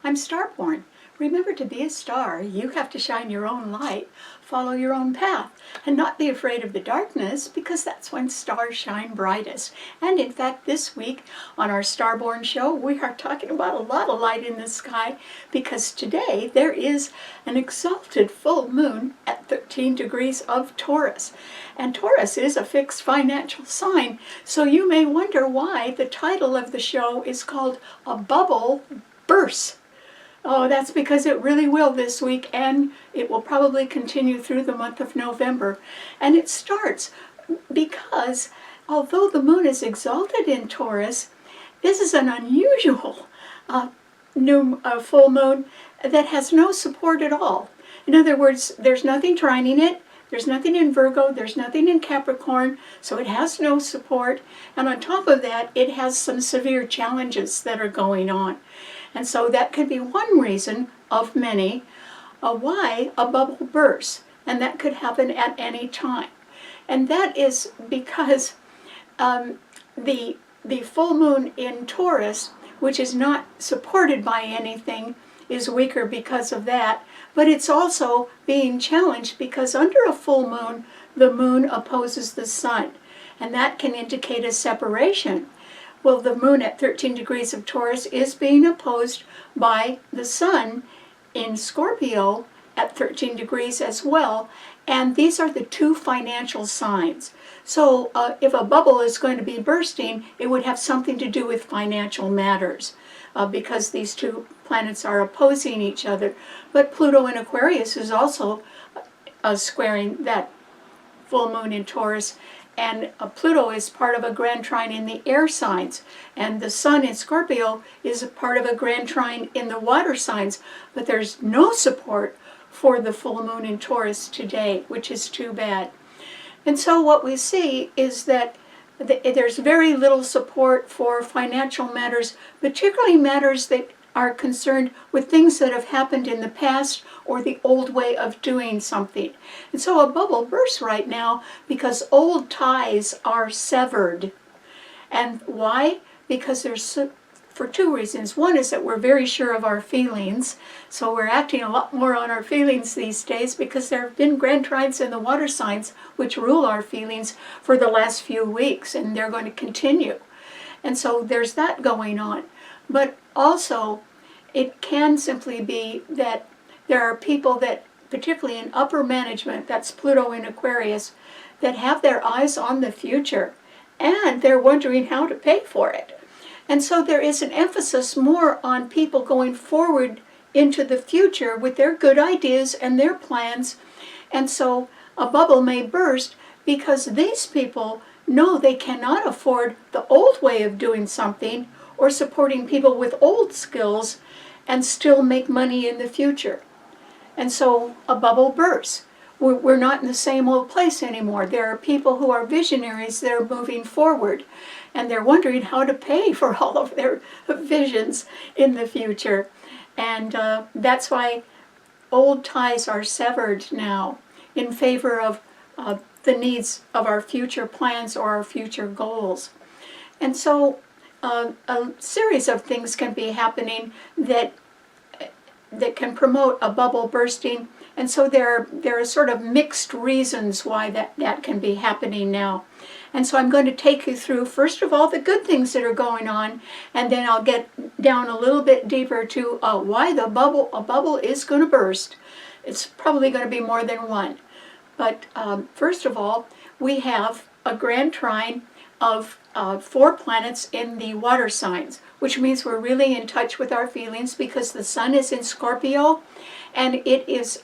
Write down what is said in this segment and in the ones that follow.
I'm Starborn. Remember, to be a star, you have to shine your own light, follow your own path, and not be afraid of the darkness, because that's when stars shine brightest. And in fact, this week on our Starborn show, we are talking about a lot of light in the sky, because today there is an exalted full moon at 13 degrees of Taurus. And Taurus is a fixed financial sign, so you may wonder why the title of the show is called A Bubble Burst. Oh, that's because it really will this week, and it will probably continue through the month of November. And it starts because although the moon is exalted in Taurus, this is an unusual full moon that has no support at all. In other words, there's nothing trining it, there's nothing in Virgo, there's nothing in Capricorn, so it has no support. And on top of that, it has some severe challenges that are going on. And so that could be one reason of many why a bubble bursts, and that could happen at any time. And that is because the full moon in Taurus, which is not supported by anything, is weaker because of that, but it's also being challenged because under a full moon, the moon opposes the sun, and that can indicate a separation. Well, the moon at 13 degrees of Taurus is being opposed by the sun in Scorpio at 13 degrees as well, and these are the two financial signs. So if a bubble is going to be bursting, it would have something to do with financial matters because these two planets are opposing each other. But Pluto in Aquarius is also squaring that full moon in Taurus, and Pluto is part of a grand trine in the air signs, and the sun in Scorpio is a part of a grand trine in the water signs, but there's no support for the full moon in Taurus today, which is too bad. And so what we see is that there's very little support for financial matters, particularly matters that are concerned with things that have happened in the past or the old way of doing something. And so a bubble bursts right now because old ties are severed. And why? Because for two reasons. One is that we're very sure of our feelings, so we're acting a lot more on our feelings these days because there have been grand trines in the water signs which rule our feelings for the last few weeks, and they're going to continue. And so there's that going on. But also, it can simply be that there are people that, particularly in upper management, that's Pluto in Aquarius, that have their eyes on the future, and they're wondering how to pay for it. And so there is an emphasis more on people going forward into the future with their good ideas and their plans. And so a bubble may burst because these people know they cannot afford the old way of doing something or supporting people with old skills and still make money in the future. And so a bubble bursts. We're not in the same old place anymore. There are people who are visionaries that are moving forward, and they're wondering how to pay for all of their visions in the future. And that's why old ties are severed now in favor of the needs of our future plans or our future goals. And so a series of things can be happening that can promote a bubble bursting, and so there are sort of mixed reasons why that can be happening now. And so I'm going to take you through, first of all, the good things that are going on, and then I'll get down a little bit deeper to why a bubble is going to burst. It's probably going to be more than one. But first of all, we have a grand trine of 4 planets in the water signs, which means we're really in touch with our feelings because the sun is in Scorpio and it is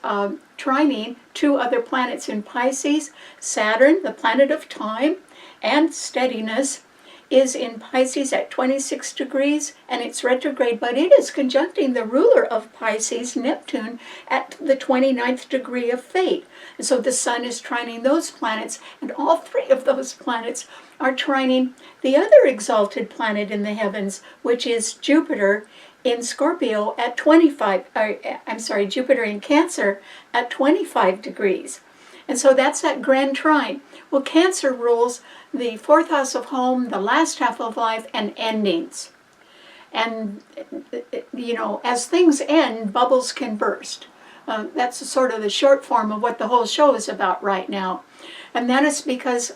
trining 2 other planets in Pisces. Saturn, the planet of time and steadiness, is in Pisces at 26 degrees and it's retrograde, but it is conjuncting the ruler of Pisces, Neptune, at the 29th degree of fate. And so the sun is trining those planets, and all 3 of those planets are trining the other exalted planet in the heavens, which is Jupiter in Scorpio at Jupiter in Cancer at 25 degrees. And so that's that grand trine. Well, Cancer rules the 4th house of home, the last half of life, and endings. And, you know, as things end, bubbles can burst. That's sort of the short form of what the whole show is about right now. And that is because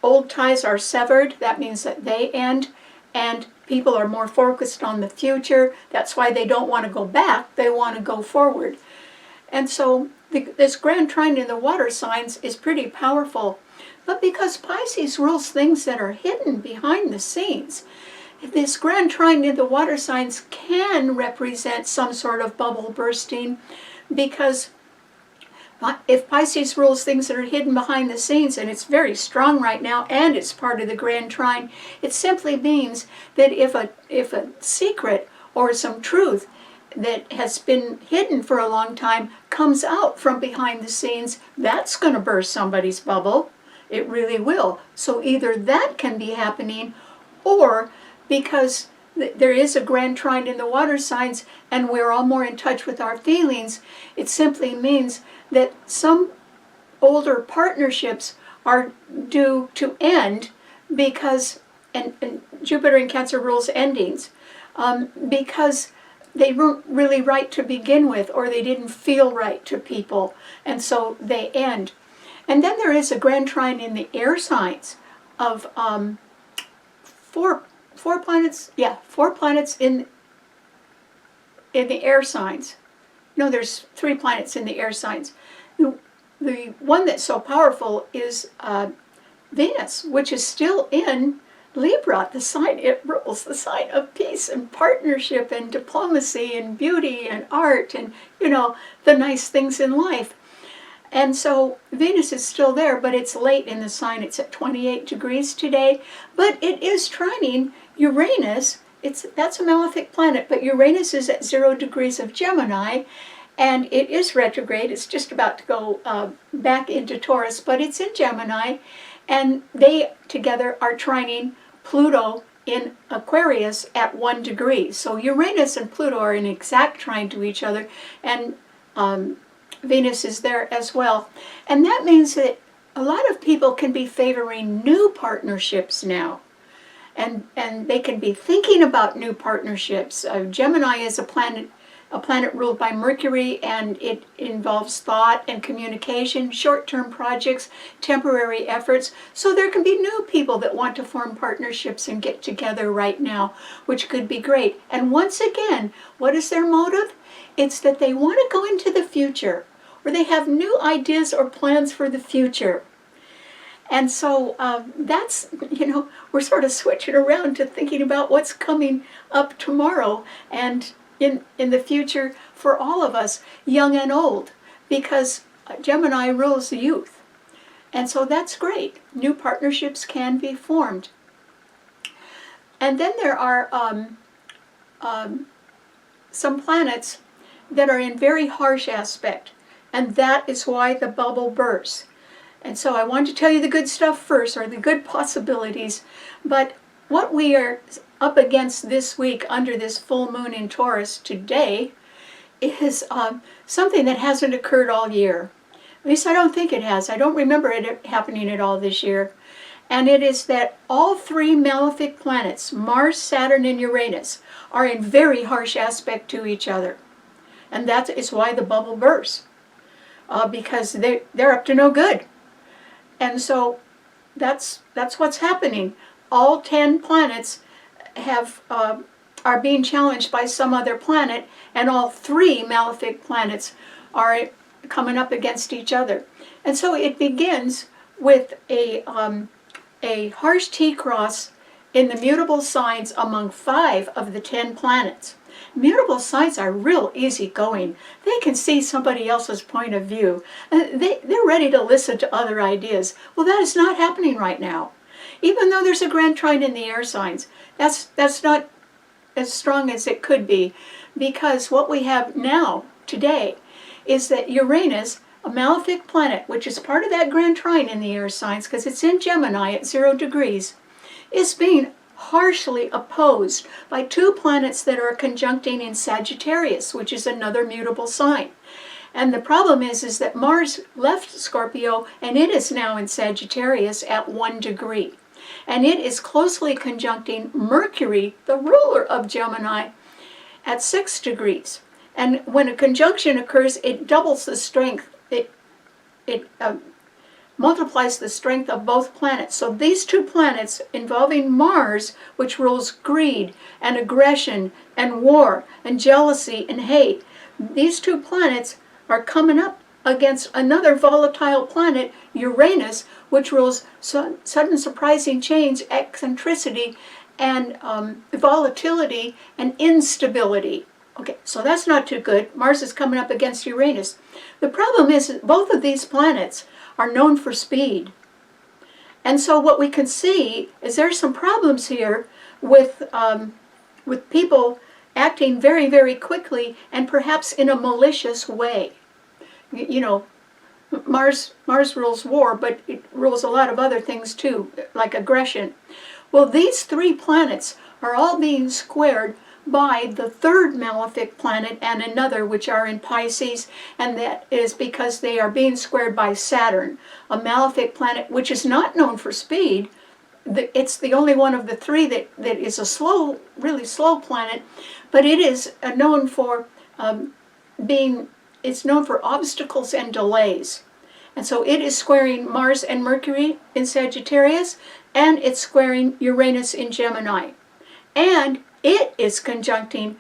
old ties are severed. That means that they end, and people are more focused on the future. That's why they don't want to go back. They want to go forward. And so this grand trine in the water signs is pretty powerful. But because Pisces rules things that are hidden behind the scenes, this grand trine in the water signs can represent some sort of bubble bursting, because if Pisces rules things that are hidden behind the scenes, and it's very strong right now, and it's part of the grand trine, it simply means that if a secret or some truth that has been hidden for a long time comes out from behind the scenes, that's going to burst somebody's bubble. It really will. So either that can be happening, or because there is a grand trine in the water signs and we're all more in touch with our feelings, it simply means that some older partnerships are due to end because, and Jupiter in Cancer rules endings, because they weren't really right to begin with, or they didn't feel right to people, and so they end. And then there is a grand trine in the air signs of four planets in the air signs. No, there's 3 planets in the air signs. The one that's so powerful is Venus, which is still in Libra, the sign it rules, the sign of peace and partnership and diplomacy and beauty and art and, you know, the nice things in life. And so Venus is still there, but it's late in the sign. It's at 28 degrees today, but it is trining Uranus. That's a malefic planet, but Uranus is at 0 degrees of Gemini, and it is retrograde. It's just about to go back into Taurus, but it's in Gemini, and they together are trining Pluto in Aquarius at 1 degree. So Uranus and Pluto are in exact trine to each other, and Venus is there as well. And that means that a lot of people can be favoring new partnerships now. And they can be thinking about new partnerships. Gemini is a planet ruled by Mercury, and it involves thought and communication, short-term projects, temporary efforts. So there can be new people that want to form partnerships and get together right now, which could be great. And once again, what is their motive? It's that they want to go into the future, or they have new ideas or plans for the future. And so that's, you know, we're sort of switching around to thinking about what's coming up tomorrow and in the future for all of us, young and old, because Gemini rules the youth. And so that's great. New partnerships can be formed. And then there are some planets that are in very harsh aspect, and that is why the bubble bursts. And so I want to tell you the good stuff first, or the good possibilities. But what we are up against this week under this full moon in Taurus today is something that hasn't occurred all year. At least I don't think it has. I don't remember it happening at all this year. And it is that all 3 malefic planets, Mars, Saturn, and Uranus, are in very harsh aspect to each other. And that is why the bubble bursts, because they're up to no good. And so that's what's happening. All 10 planets are being challenged by some other planet, and all 3 malefic planets are coming up against each other. And so it begins with a harsh T-cross in the mutable signs among 5 of the 10 planets. Mutable signs are real easygoing. They can see somebody else's point of view. They're ready to listen to other ideas. Well, that is not happening right now. Even though there's a grand trine in the air signs, that's not as strong as it could be, because what we have now, today, is that Uranus, a malefic planet, which is part of that grand trine in the air signs, because it's in Gemini at 0 degrees, is being harshly opposed by 2 planets that are conjuncting in Sagittarius, which is another mutable sign. And the problem is that Mars left Scorpio, and it is now in Sagittarius at 1 degree. and it is closely conjuncting Mercury, the ruler of Gemini, at 6 degrees. And when a conjunction occurs, it doubles the strength. It multiplies the strength of both planets. So these two planets involving Mars, which rules greed and aggression and war and jealousy and hate, these two planets are coming up against another volatile planet, Uranus, which rules sudden surprising change, eccentricity, and volatility and instability. Okay, so that's not too good. Mars is coming up against Uranus. The problem is that both of these planets are known for speed. And so what we can see is there's some problems here with people acting very, very quickly and perhaps in a malicious way. You know, Mars rules war, but it rules a lot of other things too, like aggression. Well, these three planets are all being squared by the third malefic planet and another, which are in Pisces, and that is because they are being squared by Saturn, a malefic planet which is not known for speed. It's the only one of the three that is a really slow planet, but it is known for it's known for obstacles and delays. And so it is squaring Mars and Mercury in Sagittarius, and it's squaring Uranus in Gemini. And it is conjuncting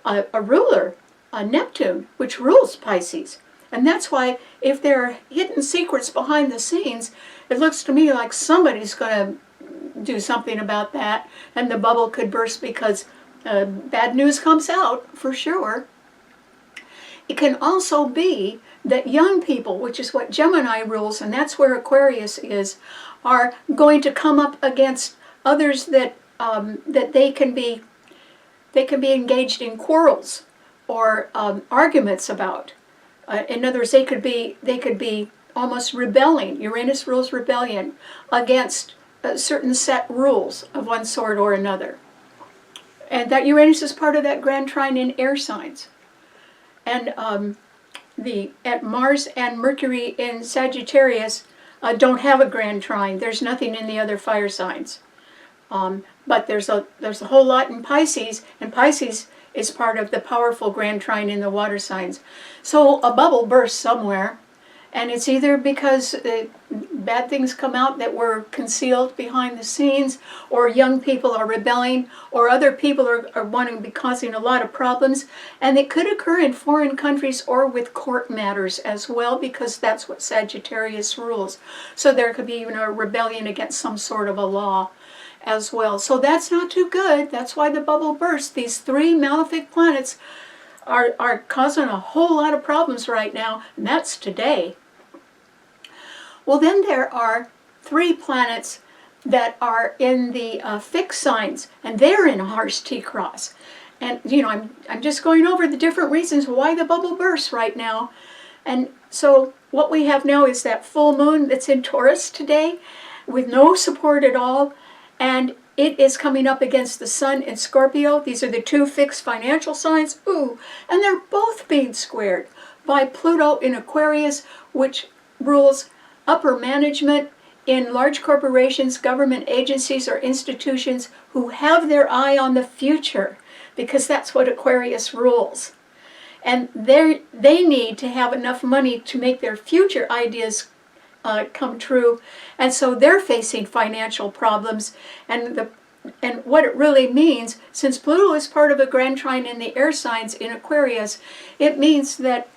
a ruler, Neptune, which rules Pisces. And that's why if there are hidden secrets behind the scenes, it looks to me like somebody's going to do something about that, and the bubble could burst because bad news comes out, for sure. It can also be that young people, which is what Gemini rules, and that's where Aquarius is, are going to come up against others that they can be engaged in quarrels or arguments about. In other words, they could be almost rebelling. Uranus rules rebellion against certain set rules of one sort or another. And that Uranus is part of that grand trine in air signs. And at Mars and Mercury in Sagittarius don't have a grand trine. There's nothing in the other fire signs. But there's a whole lot in Pisces, and Pisces is part of the powerful grand trine in the water signs. So a bubble bursts somewhere, and it's either because bad things come out that were concealed behind the scenes, or young people are rebelling, or other people are wanting to be causing a lot of problems. And it could occur in foreign countries or with court matters as well, because that's what Sagittarius rules. So there could be even a rebellion against some sort of a law as well. So that's not too good. That's why the bubble burst. These three malefic planets are causing a whole lot of problems right now, and that's today. Well, then there are three planets that are in the fixed signs, and they're in a harsh T-cross. And, you know, I'm just going over the different reasons why the bubble bursts right now. And so what we have now is that full moon that's in Taurus today with no support at all, and it is coming up against the sun in Scorpio. These are the two fixed financial signs. Ooh, and they're both being squared by Pluto in Aquarius, which rules upper management in large corporations, government agencies, or institutions who have their eye on the future, because that's what Aquarius rules. And they need to have enough money to make their future ideas come true, and so they're facing financial problems. And what it really means, since Pluto is part of a grand trine in the air signs in Aquarius, it means that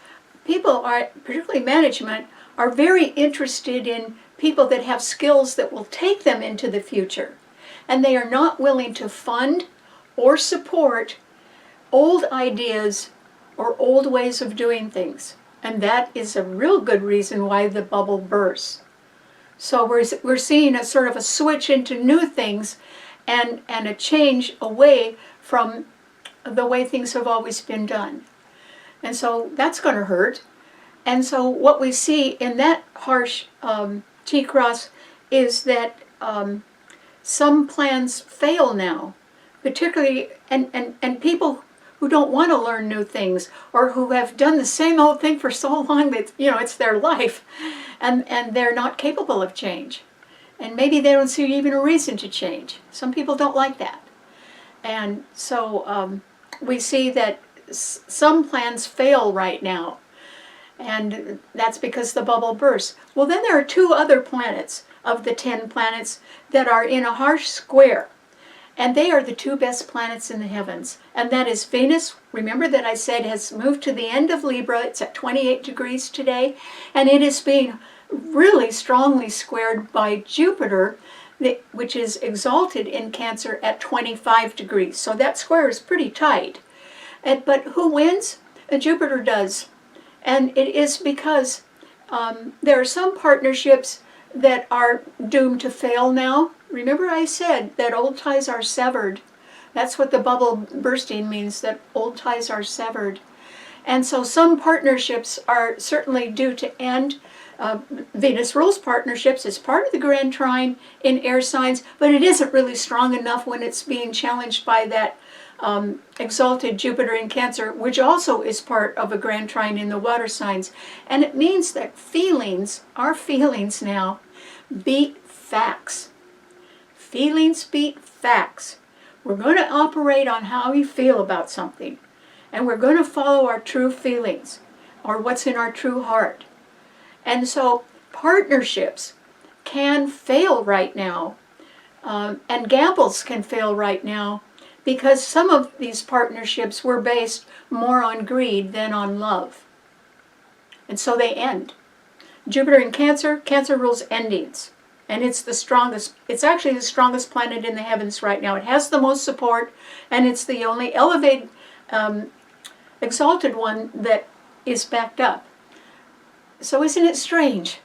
people are, particularly management, are very interested in people that have skills that will take them into the future. And they are not willing to fund or support old ideas or old ways of doing things. And that is a real good reason why the bubble bursts. So we're seeing a sort of a switch into new things and a change away from the way things have always been done. And so that's going to hurt. And so what we see in that harsh T-cross is that some plans fail now, particularly, and people who don't want to learn new things, or who have done the same old thing for so long that, you know, it's their life, and they're not capable of change. And maybe they don't see even a reason to change. Some people don't like that. And so we see that some plans fail right now. And that's because the bubble bursts. Well, then there are 2 other planets of the 10 planets that are in a harsh square. And they are the 2 best planets in the heavens. And that is Venus, remember that I said has moved to the end of Libra. It's at 28 degrees today. And it is being really strongly squared by Jupiter, which is exalted in Cancer at 25 degrees. So that square is pretty tight. But who wins? Jupiter does. And it is because there are some partnerships that are doomed to fail now. Remember I said that old ties are severed. That's what the bubble bursting means, that old ties are severed. And so some partnerships are certainly due to end. Venus rules partnerships. It's part of the grand trine in air signs, but it isn't really strong enough when it's being challenged by that exalted Jupiter in Cancer, which also is part of a grand trine in the water signs. And it means that feelings, our feelings now, beat facts. Feelings beat facts. We're going to operate on how we feel about something. And we're going to follow our true feelings, or what's in our true heart. And so partnerships can fail right now, and gambles can fail right now, because some of these partnerships were based more on greed than on love. And so they end. Jupiter in Cancer, Cancer rules endings. And it's the strongest, it's actually the strongest planet in the heavens right now. It has the most support, and it's the only elevated, exalted one that is backed up. So isn't it strange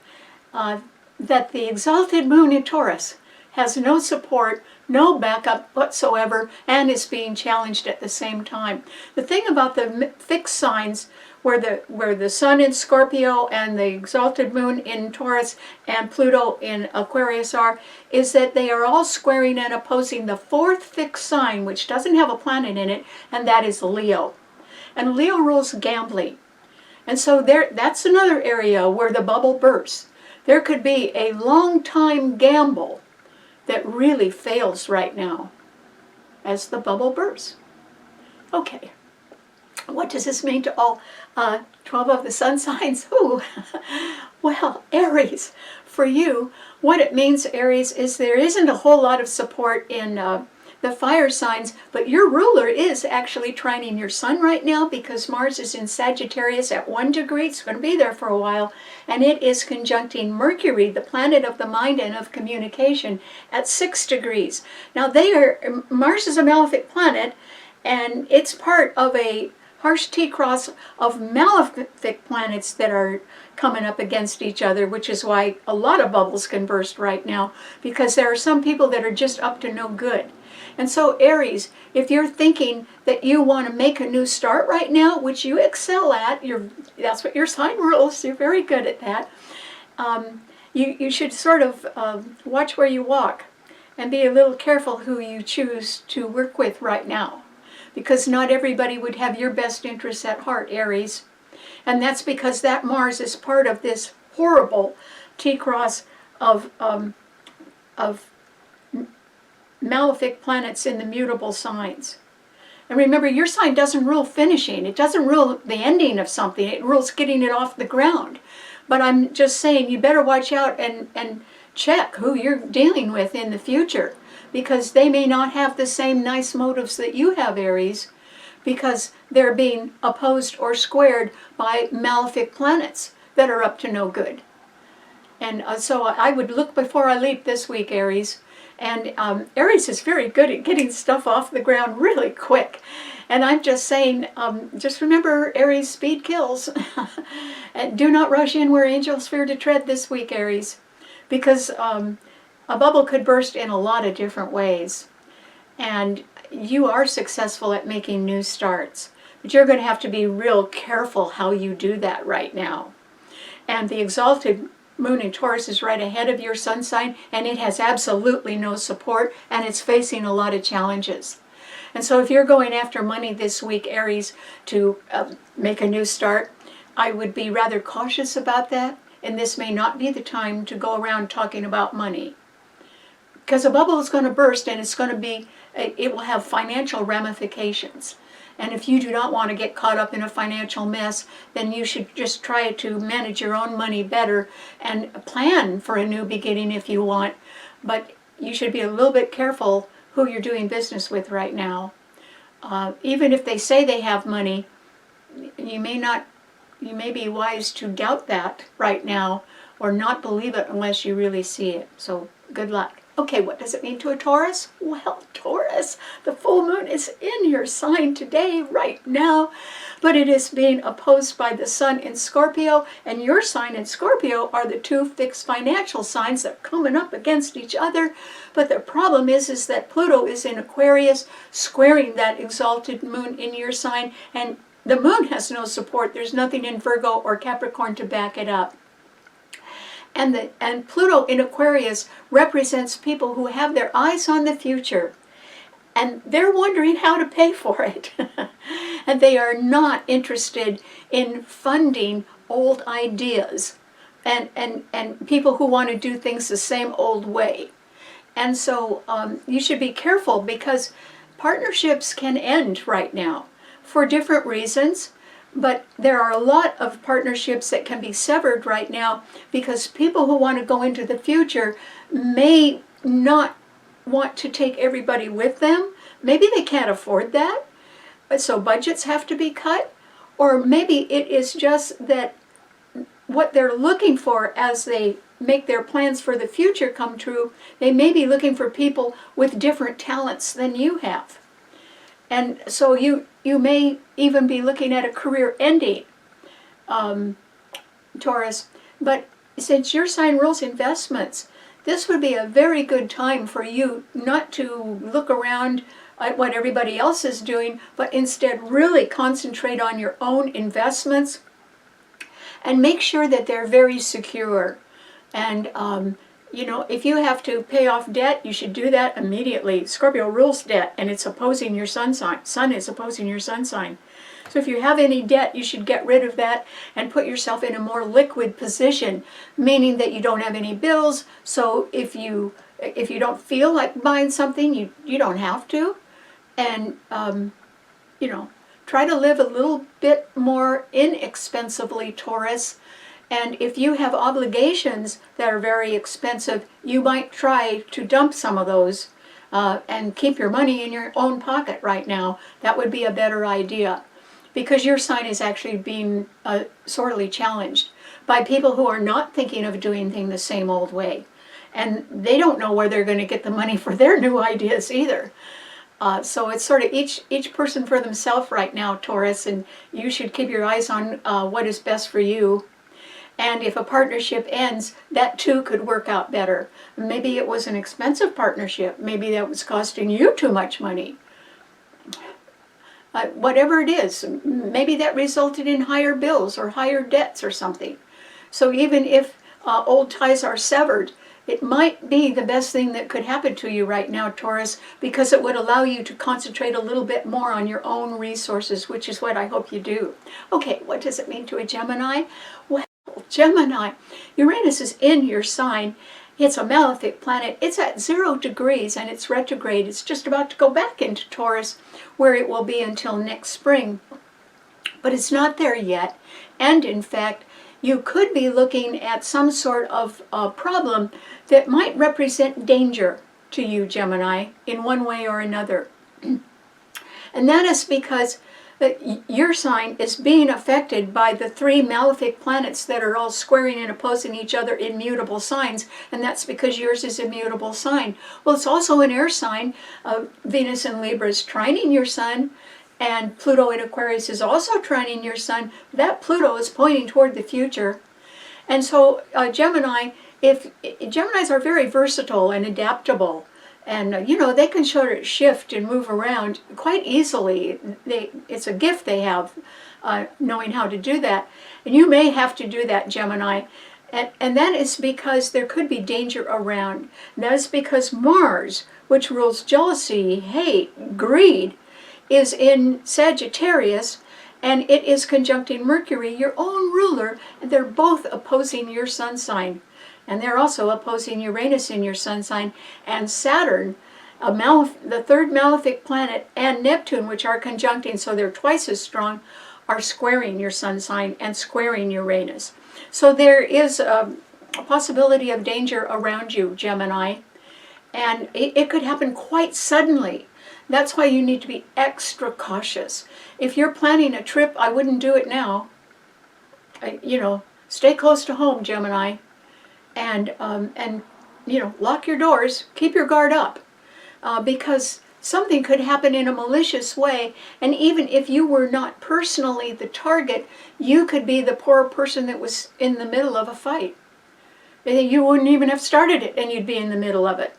that the exalted moon in Taurus has no support, no backup whatsoever, and is being challenged at the same time? The thing about the fixed signs, where the sun in Scorpio and the exalted moon in Taurus and Pluto in Aquarius are, is that they are all squaring and opposing the 4th fixed sign, which doesn't have a planet in it, and that is Leo. And Leo rules gambling. And so that's another area where the bubble bursts. There could be a long time gamble that really fails right now as the bubble bursts. Okay, what does this mean to all 12 of the sun signs? Ooh. Well, Aries, for you, what it means, Aries, is there isn't a whole lot of support in the fire signs, but your ruler is actually trining your sun right now, because Mars is in Sagittarius at 1 degree. It's going to be there for a while, and it is conjuncting Mercury, the planet of the mind and of communication, at 6 degrees. Now Mars is a malefic planet, and it's part of a harsh T-cross of malefic planets that are coming up against each other, which is why a lot of bubbles can burst right now, because there are some people that are just up to no good. And so Aries, if you're thinking that you want to make a new start right now, which you excel at, that's what your sign rules, you're very good at that, you should sort of watch where you walk and be a little careful who you choose to work with right now, because not everybody would have your best interests at heart, Aries. And that's because that Mars is part of this horrible T-cross of malefic planets in the mutable signs. And remember, your sign doesn't rule finishing. It doesn't rule the ending of something. It rules getting it off the ground. But I'm just saying, you better watch out and check who you're dealing with in the future, because they may not have the same nice motives that you have, Aries, because they're being opposed or squared by malefic planets that are up to no good. And so I would look before I leap this week, Aries. And Aries is very good at getting stuff off the ground really quick. And I'm just saying, just remember, Aries, speed kills. And do not rush in where angels fear to tread this week, Aries. Because a bubble could burst in a lot of different ways. And you are successful at making new starts. But you're going to have to be real careful how you do that right now. And the exalted moon in Taurus is right ahead of your sun sign, and it has absolutely no support, and it's facing a lot of challenges. And so if you're going after money this week, Aries, to make a new start, I would be rather cautious about that, and this may not be the time to go around talking about money. because a bubble is going to burst, and it will have financial ramifications. And if you do not want to get caught up in a financial mess, then you should just try to manage your own money better and plan for a new beginning if you want. But you should be a little bit careful who you're doing business with right now. Even if they say they have money, you may be wise to doubt that right now, or not believe it unless you really see it. So good luck. Okay, what does it mean to a Taurus? Well, Taurus, the full moon is in your sign today, right now, but it is being opposed by the sun in Scorpio, and your sign in Scorpio are the two fixed financial signs that are coming up against each other. But the problem is that Pluto is in Aquarius, squaring that exalted moon in your sign, and the moon has no support. There's nothing in Virgo or Capricorn to back it up. And Pluto in Aquarius represents people who have their eyes on the future, and they're wondering how to pay for it. And they are not interested in funding old ideas and people who want to do things the same old way. And so you should be careful, because partnerships can end right now for different reasons. But there are a lot of partnerships that can be severed right now, because people who want to go into the future may not want to take everybody with them. Maybe they can't afford that, so budgets have to be cut. Or maybe it is just that what they're looking for as they make their plans for the future come true, they may be looking for people with different talents than you have. And so you may even be looking at a career ending, Taurus. But since your sign rules investments, this would be a very good time for you not to look around at what everybody else is doing, but instead really concentrate on your own investments and make sure that they're very secure. And if you have to pay off debt, you should do that immediately. Scorpio rules debt, and it's opposing your sun sign. Sun is opposing your sun sign. So if you have any debt, you should get rid of that and put yourself in a more liquid position, meaning that you don't have any bills. So if you don't feel like buying something, you don't have to. And, try to live a little bit more inexpensively, Taurus. And if you have obligations that are very expensive, you might try to dump some of those and keep your money in your own pocket right now. That would be a better idea, because your sign is actually being sorely challenged by people who are not thinking of doing things the same old way. And they don't know where they're going to get the money for their new ideas either. So it's sort of each person for themselves right now, Taurus, and you should keep your eyes on what is best for you. And if a partnership ends, that too could work out better. Maybe it was an expensive partnership. Maybe that was costing you too much money. Whatever it is, maybe that resulted in higher bills or higher debts or something. So even if old ties are severed, it might be the best thing that could happen to you right now, Taurus, because it would allow you to concentrate a little bit more on your own resources, which is what I hope you do. Okay, what does it mean to a Gemini? Well, Gemini, Uranus is in your sign. It's a malefic planet. It's at 0 degrees and it's retrograde. It's just about to go back into Taurus, where it will be until next spring. But it's not there yet. And in fact, you could be looking at some sort of problem that might represent danger to you, Gemini, in one way or another. And that is because your sign is being affected by the 3 malefic planets that are all squaring and opposing each other in mutable signs, and that's because yours is a mutable sign. Well, it's also an air sign. Venus in Libra is trining your sun, and Pluto in Aquarius is also trining your sun. That Pluto is pointing toward the future. And so Geminis are very versatile and adaptable. And, they can sort of shift and move around quite easily. It's a gift they have, knowing how to do that. And you may have to do that, Gemini. And that is because there could be danger around. And that is because Mars, which rules jealousy, hate, greed, is in Sagittarius, and it is conjuncting Mercury, your own ruler, and they're both opposing your sun sign. And they're also opposing Uranus in your sun sign, and Saturn, the third malefic planet, and Neptune, which are conjuncting, so they're twice as strong, are squaring your sun sign and squaring Uranus. So there is a possibility of danger around you, Gemini, and it could happen quite suddenly. That's why you need to be extra cautious. If you're planning a trip, I wouldn't do it now. Stay close to home, Gemini, and lock your doors, keep your guard up, because something could happen in a malicious way, and even if you were not personally the target, you could be the poor person that was in the middle of a fight. You wouldn't even have started it, and you'd be in the middle of it.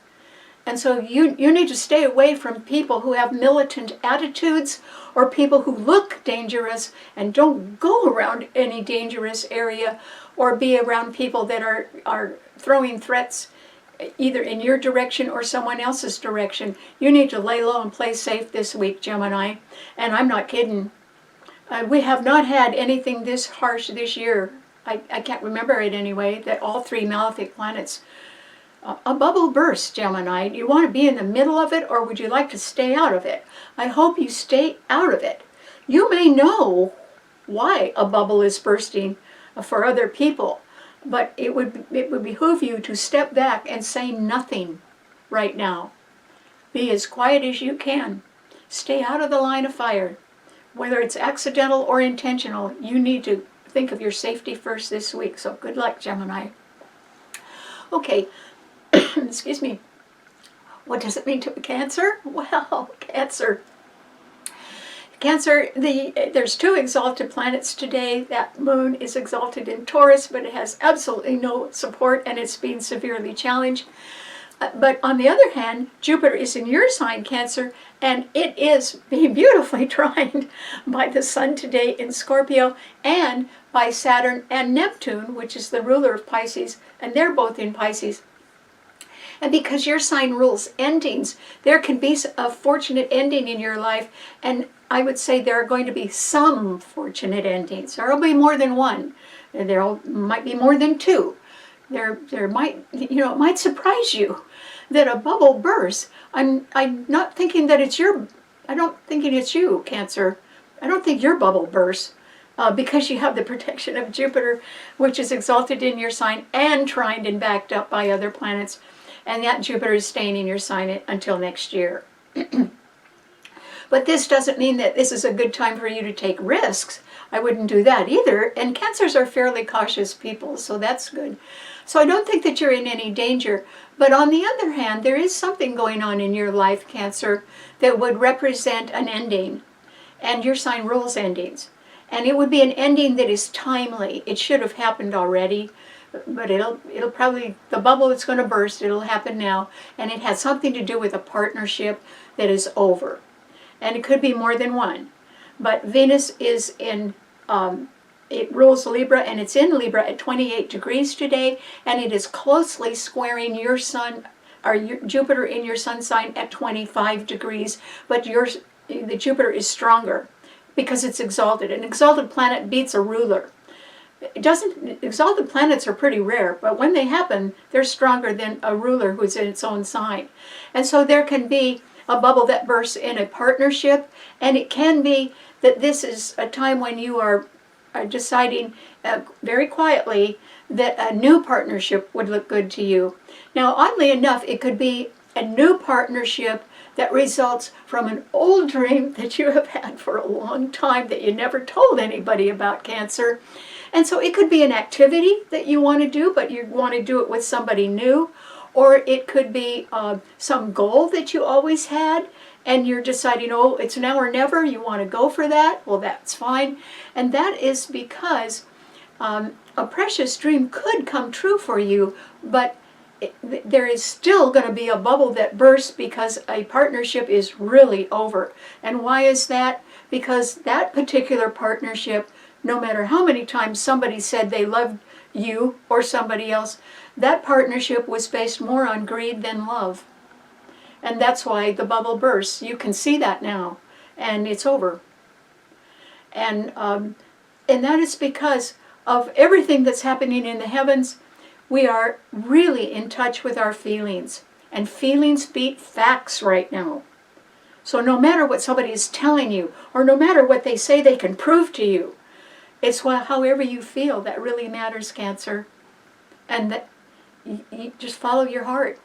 And so you need to stay away from people who have militant attitudes, or people who look dangerous and don't go around any dangerous area, or be around people that are throwing threats either in your direction or someone else's direction. You need to lay low and play safe this week, Gemini. And I'm not kidding. We have not had anything this harsh this year. I can't remember it anyway, that all three malefic planets. A bubble burst, Gemini. Do you want to be in the middle of it, or would you like to stay out of it? I hope you stay out of it. You may know why a bubble is bursting for other people, but it would behoove you to step back and say nothing right now. Be as quiet as you can. Stay out of the line of fire. Whether it's accidental or intentional, you need to think of your safety first this week. So good luck, Gemini. Okay, excuse me. What does it mean to a Cancer? Well, Cancer. Cancer, there's two exalted planets today. That moon is exalted in Taurus, but it has absolutely no support, and it's being severely challenged. But on the other hand, Jupiter is in your sign, Cancer, and it is being beautifully trined by the Sun today in Scorpio, and by Saturn and Neptune, which is the ruler of Pisces, and they're both in Pisces. And because your sign rules endings, there can be a fortunate ending in your life, and I would say there are going to be some fortunate endings. There will be more than one. There might be more than two. There might, it might surprise you that a bubble bursts. I'm not thinking that it's I don't think it's you, Cancer. I don't think your bubble bursts because you have the protection of Jupiter, which is exalted in your sign and trined and backed up by other planets. And that Jupiter is staying in your sign until next year. But this doesn't mean that this is a good time for you to take risks. I wouldn't do that either. And Cancers are fairly cautious people, so that's good. So I don't think that you're in any danger. But on the other hand, there is something going on in your life, Cancer, that would represent an ending. And your sign rules endings. And it would be an ending that is timely. It should have happened already. But it'll probably, the bubble that's going to burst, it'll happen now. And it has something to do with a partnership that is over. And it could be more than one. But Venus is in, it rules Libra, and it's in Libra at 28 degrees today, and it is closely squaring your sun, or your Jupiter in your sun sign at 25 degrees, but the Jupiter is stronger because it's exalted. An exalted planet beats a ruler. Exalted planets are pretty rare, but when they happen, they're stronger than a ruler who's in its own sign. And so there can be a bubble that bursts in a partnership, and it can be that this is a time when you are deciding very quietly that a new partnership would look good to you. Now, oddly enough, it could be a new partnership that results from an old dream that you have had for a long time that you never told anybody about, Cancer. And so it could be an activity that you want to do, but you want to do it with somebody new. Or it could be some goal that you always had, and you're deciding, oh, it's now or never, you want to go for that. Well, that's fine. And that is because a precious dream could come true for you, but there is still going to be a bubble that bursts because a partnership is really over. And why is that? Because that particular partnership, no matter how many times somebody said they loved you or somebody else, that partnership was based more on greed than love. And that's why the bubble bursts. You can see that now, and it's over. And that is because of everything that's happening in the heavens. We are really in touch with our feelings, and feelings beat facts right now. So no matter what somebody is telling you, or no matter what they say they can prove to you, it's however you feel that really matters, Cancer. And that you just follow your heart.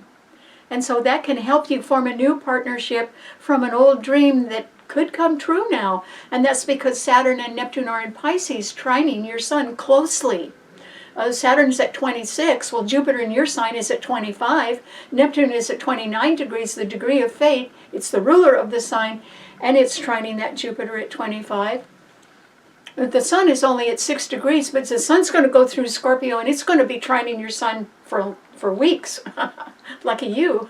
And so that can help you form a new partnership from an old dream that could come true now. And that's because Saturn and Neptune are in Pisces, trining your sun closely. Saturn's at 26, well, Jupiter in your sign is at 25. Neptune is at 29 degrees, the degree of fate. It's the ruler of the sign, and it's trining that Jupiter at 25. The sun is only at 6 degrees, but the sun's going to go through Scorpio, and it's going to be trining your sun for weeks. Lucky you.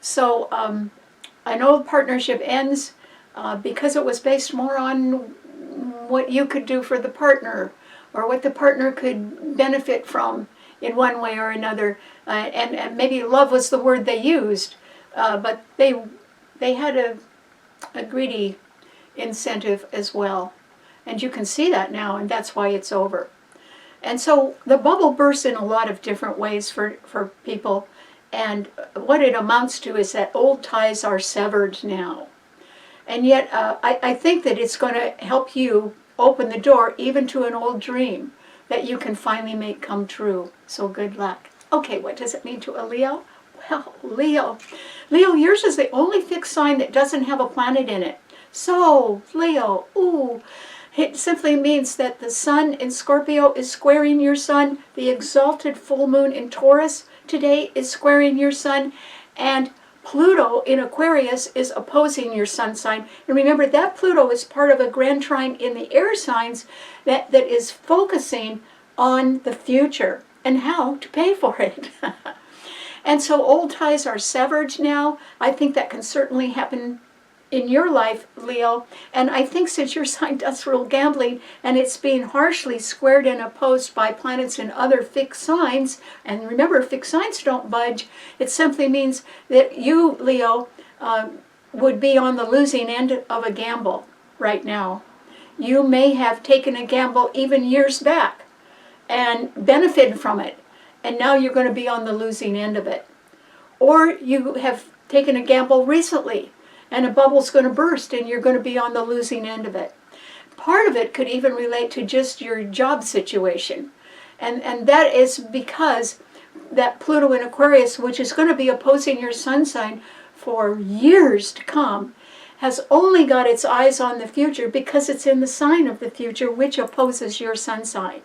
So an old partnership ends because it was based more on what you could do for the partner, or what the partner could benefit from in one way or another. And maybe love was the word they used, but they had a greedy incentive as well. And you can see that now, and that's why it's over. And so the bubble bursts in a lot of different ways for people, and what it amounts to is that old ties are severed now. And yet I think that it's going to help you open the door even to an old dream that you can finally make come true. So good luck. Okay, what does it mean to a Leo? Well, Leo, yours is the only fixed sign that doesn't have a planet in it. So, Leo, it simply means that the sun in Scorpio is squaring your sun. The exalted full moon in Taurus today is squaring your sun. And Pluto in Aquarius is opposing your sun sign. And remember, that Pluto is part of a grand trine in the air signs that is focusing on the future and how to pay for it. And so old ties are severed now. I think that can certainly happen in your life, Leo. And I think since your sign does rule gambling, and it's being harshly squared and opposed by planets in other fixed signs, and remember, fixed signs don't budge, it simply means that you, Leo, would be on the losing end of a gamble right now. You may have taken a gamble even years back and benefited from it, and now you're going to be on the losing end of it. Or you have taken a gamble recently, and a bubble's going to burst, and you're going to be on the losing end of it. Part of it could even relate to just your job situation. And that is because that Pluto in Aquarius, which is going to be opposing your sun sign for years to come, has only got its eyes on the future because it's in the sign of the future, which opposes your sun sign.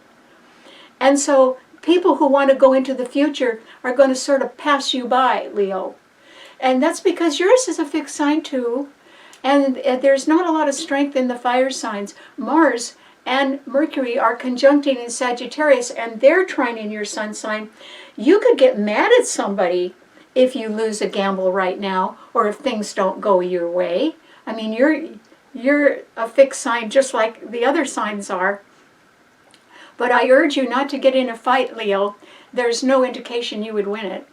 And so people who want to go into the future are going to sort of pass you by, Leo. And that's because yours is a fixed sign too, and there's not a lot of strength in the fire signs. Mars and Mercury are conjuncting in Sagittarius, and they're trining your sun sign. You could get mad at somebody if you lose a gamble right now, or if things don't go your way. I mean, you're a fixed sign just like the other signs are. But I urge you not to get in a fight, Leo. There's no indication you would win it.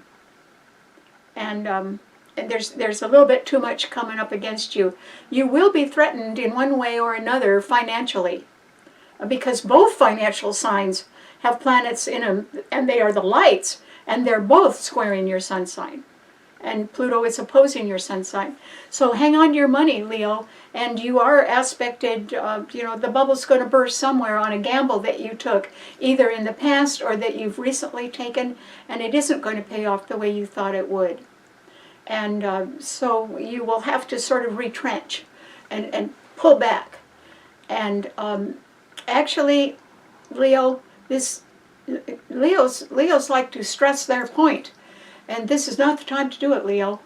And there's a little bit too much coming up against you. You will be threatened in one way or another financially, because both financial signs have planets in them, and they are the lights, and they're both squaring your sun sign. And Pluto is opposing your sun sign. So hang on to your money, Leo, and you are aspected, the bubble's going to burst somewhere on a gamble that you took, either in the past or that you've recently taken, and it isn't going to pay off the way you thought it would. And so you will have to sort of retrench and pull back. And actually, Leo, Leos like to stress their point. And this is not the time to do it, Leo.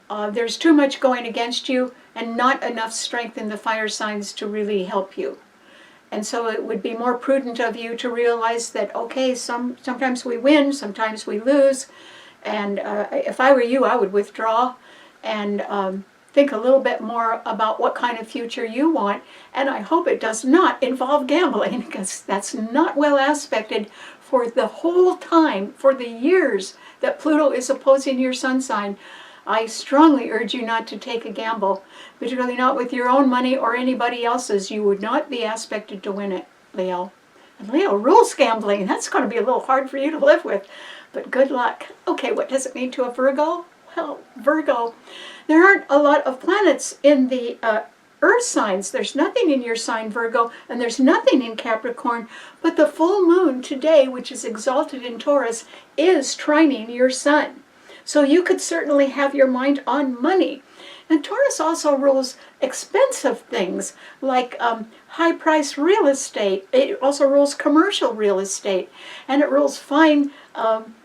There's too much going against you and not enough strength in the fire signs to really help you. And so it would be more prudent of you to realize that, okay, sometimes we win, sometimes we lose. And if I were you, I would withdraw and think a little bit more about what kind of future you want. And I hope it does not involve gambling, because that's not well aspected for the whole time, for the years that Pluto is opposing your sun sign. I strongly urge you not to take a gamble, particularly not with your own money or anybody else's. You would not be aspected to win it, Leo. And Leo rules gambling. That's going to be a little hard for you to live with, but good luck. Okay, what does it mean to a Virgo? Well, Virgo, there aren't a lot of planets in the Earth signs. There's nothing in your sign, Virgo, and there's nothing in Capricorn, but the full moon today, which is exalted in Taurus, is trining your sun. So you could certainly have your mind on money. And Taurus also rules expensive things like high-priced real estate. It also rules commercial real estate, and it rules fine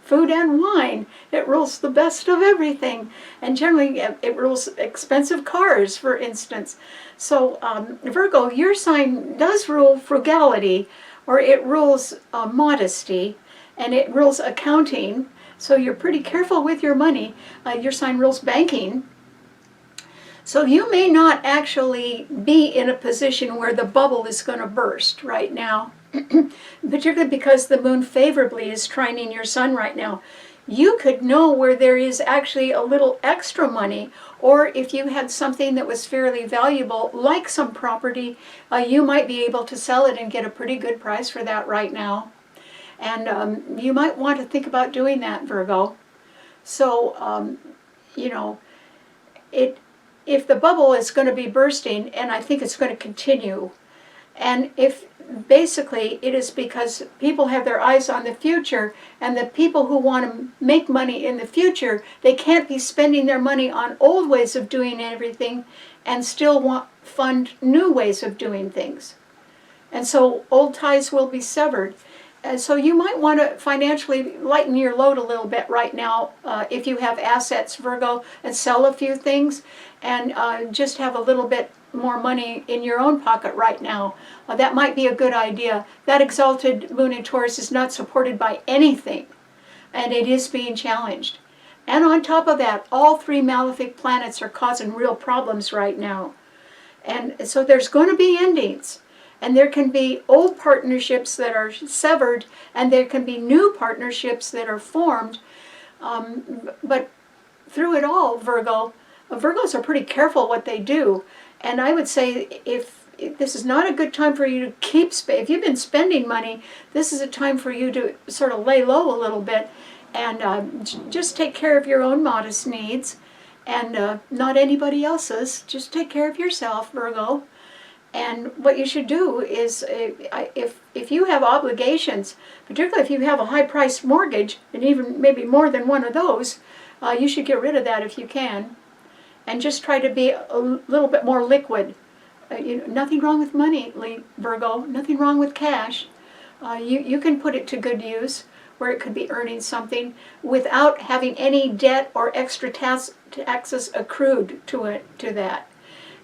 food and wine. It rules the best of everything, and generally it rules expensive cars, for instance. So Virgo, your sign does rule frugality, or it rules modesty, and it rules accounting. So you're pretty careful with your money. Your sign rules banking. So you may not actually be in a position where the bubble is going to burst right now, particularly because the moon favorably is trining your sun right now. You could know where there is actually a little extra money, or if you had something that was fairly valuable, like some property, you might be able to sell it and get a pretty good price for that right now. And you might want to think about doing that, Virgo. So, you know, if the bubble is going to be bursting, and I think it's going to continue, and if basically it is because people have their eyes on the future, and the people who want to make money in the future, they can't be spending their money on old ways of doing everything and still fund new ways of doing things. And so old ties will be severed. And so you might want to financially lighten your load a little bit right now if you have assets, Virgo, and sell a few things, and just have a little bit more money in your own pocket right now. That might be a good idea. That exalted moon in Taurus is not supported by anything, and it is being challenged. And on top of that, all three malefic planets are causing real problems right now. And so there's going to be endings. And there can be old partnerships that are severed, and there can be new partnerships that are formed. But through it all, Virgos are pretty careful what they do. And I would say if this is not a good time for you to keep if you've been spending money, this is a time for you to sort of lay low a little bit and just take care of your own modest needs and not anybody else's. Just take care of yourself, Virgo. And what you should do is, if you have obligations, particularly if you have a high-priced mortgage, and even maybe more than one of those, you should get rid of that if you can. And just try to be a little bit more liquid. Nothing wrong with money, Virgo. Nothing wrong with cash. You can put it to good use, where it could be earning something without having any debt or extra taxes accrued to that.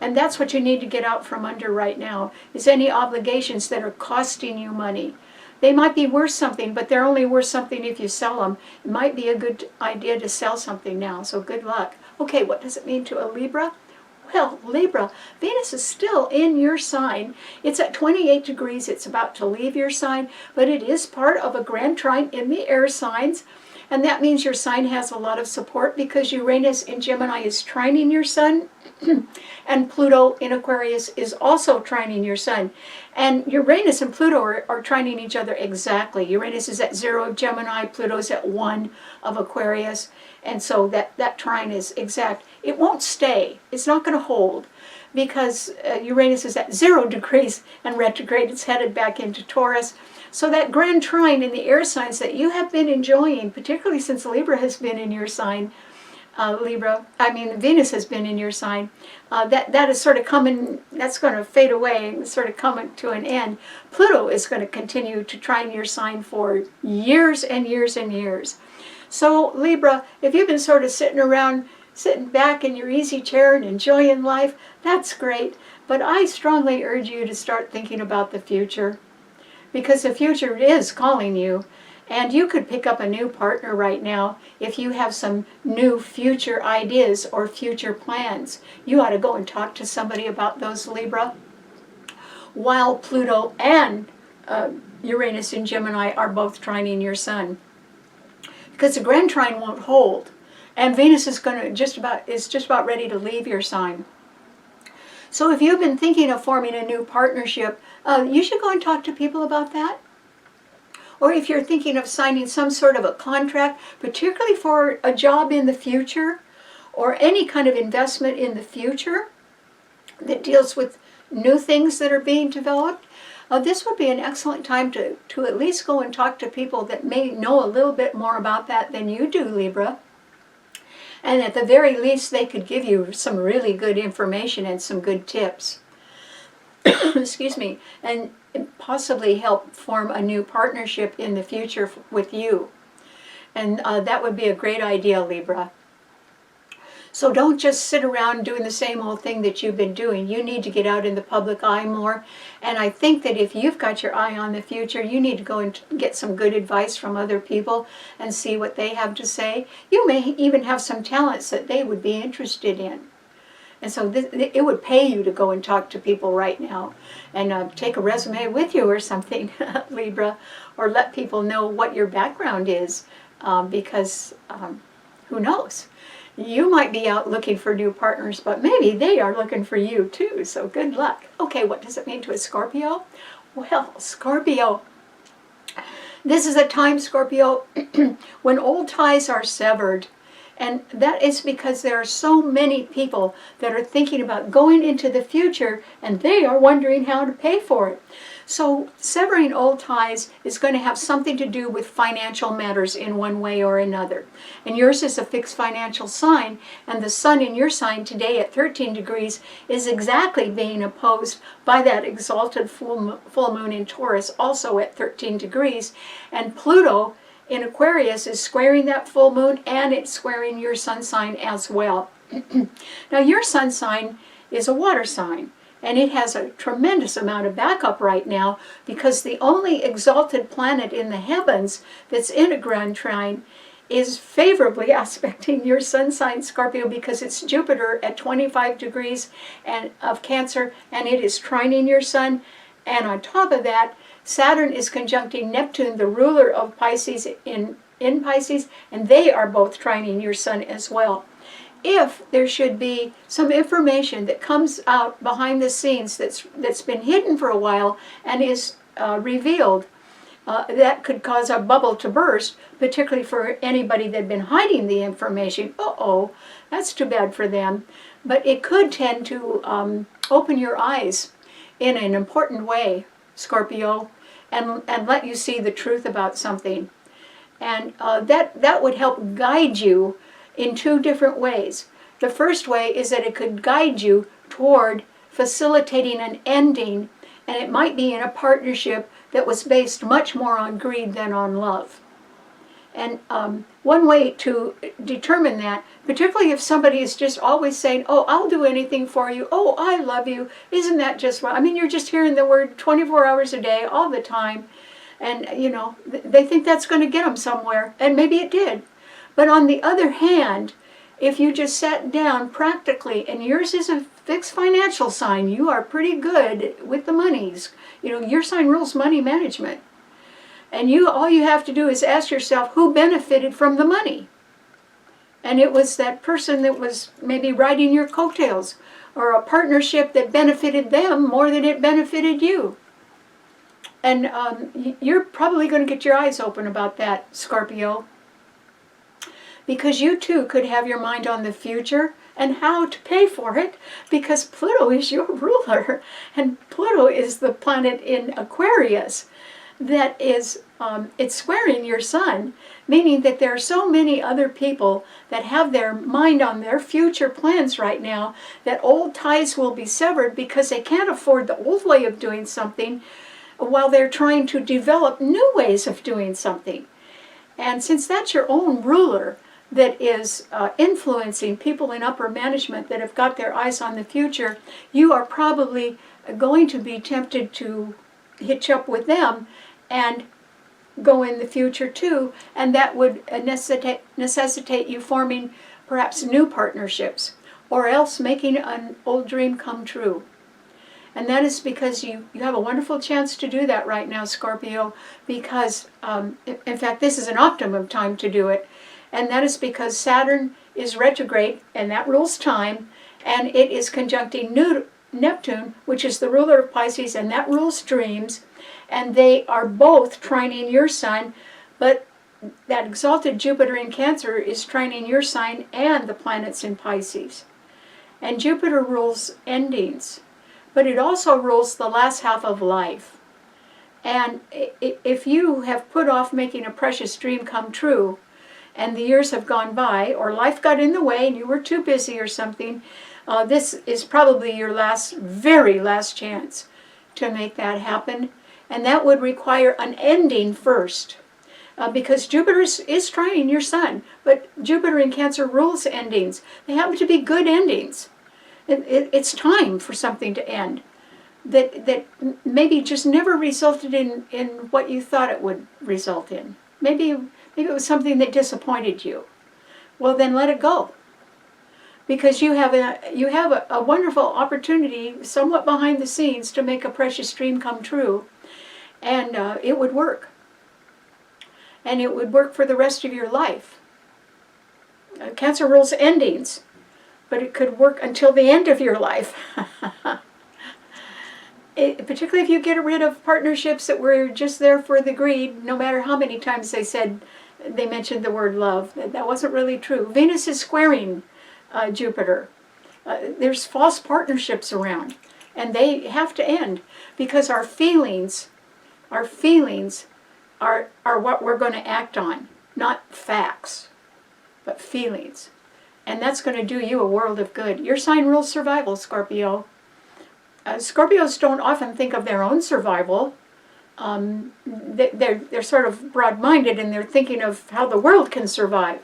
And that's what you need to get out from under right now, is any obligations that are costing you money. They might be worth something, but they're only worth something if you sell them. It might be a good idea to sell something now, so good luck. Okay, what does it mean to a Libra? Well, Libra, Venus is still in your sign. It's at 28 degrees. It's about to leave your sign, but it is part of a grand trine in the air signs. And that means your sign has a lot of support because Uranus in Gemini is trining your sun, and Pluto in Aquarius is also trining your sun. And Uranus and Pluto are trining each other exactly. Uranus is at 0 of Gemini, Pluto's at 1 of Aquarius, and so that trine is exact. It won't stay. It's not going to hold because Uranus is at 0 degrees and retrograde. It's headed back into Taurus. So that grand trine in the air signs that you have been enjoying, particularly since Libra has been in your sign, Venus has been in your sign, that is sort of coming, that's going to fade away and sort of coming to an end. Pluto is going to continue to trine your sign for years and years and years. So Libra, if you've been sort of sitting back in your easy chair and enjoying life, that's great. But I strongly urge you to start thinking about the future, because the future is calling you, and you could pick up a new partner right now if you have some new future ideas or future plans. You ought to go and talk to somebody about those, Libra, while Pluto and Uranus in Gemini are both trining your sun, because the grand trine won't hold, and Venus is just about ready to leave your sign. So if you've been thinking of forming a new partnership, you should go and talk to people about that. or if you're thinking of signing some sort of a contract, particularly for a job in the future, or any kind of investment in the future that deals with new things that are being developed, this would be an excellent time to at least go and talk to people that may know a little bit more about that than you do, Libra. And at the very least, they could give you some really good information and some good tips. Excuse me. And possibly help form a new partnership in the future with you. And that would be a great idea, Libra. So don't just sit around doing the same old thing that you've been doing. You need to get out in the public eye more. And I think that if you've got your eye on the future, you need to go and get some good advice from other people and see what they have to say. You may even have some talents that they would be interested in. And so it would pay you to go and talk to people right now and take a resume with you or something, Libra, or let people know what your background is, because who knows? You might be out looking for new partners, but maybe they are looking for you too, so good luck. Okay, what does it mean to a Scorpio? Well, Scorpio, this is a time, Scorpio, when old ties are severed. And that is because there are so many people that are thinking about going into the future, and they are wondering how to pay for it. So severing old ties is going to have something to do with financial matters in one way or another. And yours is a fixed financial sign, and the sun in your sign today at 13 degrees is exactly being opposed by that exalted full moon in Taurus, also at 13 degrees. And Pluto in Aquarius is squaring that full moon, and it's squaring your sun sign as well. Now your sun sign is a water sign, and it has a tremendous amount of backup right now because the only exalted planet in the heavens that's in a grand trine is favorably aspecting your sun sign, Scorpio, because it's Jupiter at 25 degrees and of Cancer, and it is trining your sun. And on top of that, Saturn is conjuncting Neptune, the ruler of Pisces, in Pisces, and they are both trining your sun as well. If there should be some information that comes out behind the scenes that's been hidden for a while and is revealed, that could cause a bubble to burst, particularly for anybody that had been hiding the information. Uh-oh, that's too bad for them. But it could tend to open your eyes in an important way, Scorpio, and let you see the truth about something. And that would help guide you in two different ways. The first way is that it could guide you toward facilitating an ending, and it might be in a partnership that was based much more on greed than on love. And one way to determine that, particularly if somebody is just always saying, oh, I'll do anything for you, oh, I love you, isn't that just right? I mean, you're just hearing the word 24 hours a day, all the time, and, you know, they think that's going to get them somewhere, and maybe it did. But on the other hand, if you just sat down practically, and yours is a fixed financial sign, you are pretty good with the monies. You know, your sign rules money management. And all you have to do is ask yourself who benefited from the money. And it was that person that was maybe riding your coattails, or a partnership that benefited them more than it benefited you. And you're probably going to get your eyes open about that, Scorpio. Because you too could have your mind on the future and how to pay for it, because Pluto is your ruler. And Pluto is the planet in Aquarius that is, it's squaring your sun, meaning that there are so many other people that have their mind on their future plans right now that old ties will be severed because they can't afford the old way of doing something while they're trying to develop new ways of doing something. And since that's your own ruler that is influencing people in upper management that have got their eyes on the future, you are probably going to be tempted to hitch up with them and go in the future too, and that would necessitate you forming perhaps new partnerships, or else making an old dream come true. And that is because you have a wonderful chance to do that right now, Scorpio, because in fact this is an optimum time to do it, and that is because Saturn is retrograde, and that rules time, and it is conjuncting Neptune, which is the ruler of Pisces, and that rules dreams, and they are both trining your sign, but that exalted Jupiter in Cancer is trining your sign and the planets in Pisces. And Jupiter rules endings, but it also rules the last half of life. And if you have put off making a precious dream come true, and the years have gone by, or life got in the way and you were too busy or something, this is probably your very last chance to make that happen. And that would require an ending first. Because Jupiter is trining your sun, but Jupiter in Cancer rules endings. They happen to be good endings. It's time for something to end that maybe just never resulted in what you thought it would result in. Maybe it was something that disappointed you. Well, then let it go. Because you have a wonderful opportunity, somewhat behind the scenes, to make a precious dream come true, and it would work. And it would work for the rest of your life. Cancer rules endings, but it could work until the end of your life. Particularly if you get rid of partnerships that were just there for the greed, no matter how many times they mentioned the word love. That wasn't really true. Venus is squaring Jupiter. There's false partnerships around, and they have to end, because our feelings are what we're going to act on, not facts, but feelings. And that's going to do you a world of good. Your sign rules survival, Scorpio. Scorpios don't often think of their own survival. They're sort of broad-minded, and they're thinking of how the world can survive.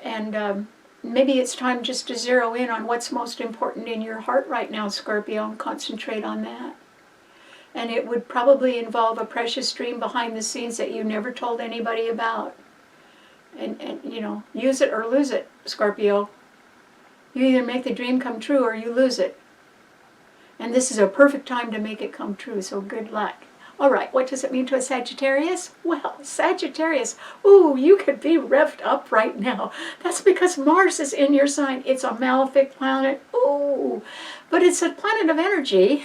And maybe it's time just to zero in on what's most important in your heart right now, Scorpio, and concentrate on that. And it would probably involve a precious dream behind the scenes that you never told anybody about. And use it or lose it, Scorpio. You either make the dream come true or you lose it. And this is a perfect time to make it come true, so good luck. All right, what does it mean to a Sagittarius? Well, Sagittarius, ooh, you could be revved up right now. That's because Mars is in your sign. It's a malefic planet. Ooh, but it's a planet of energy.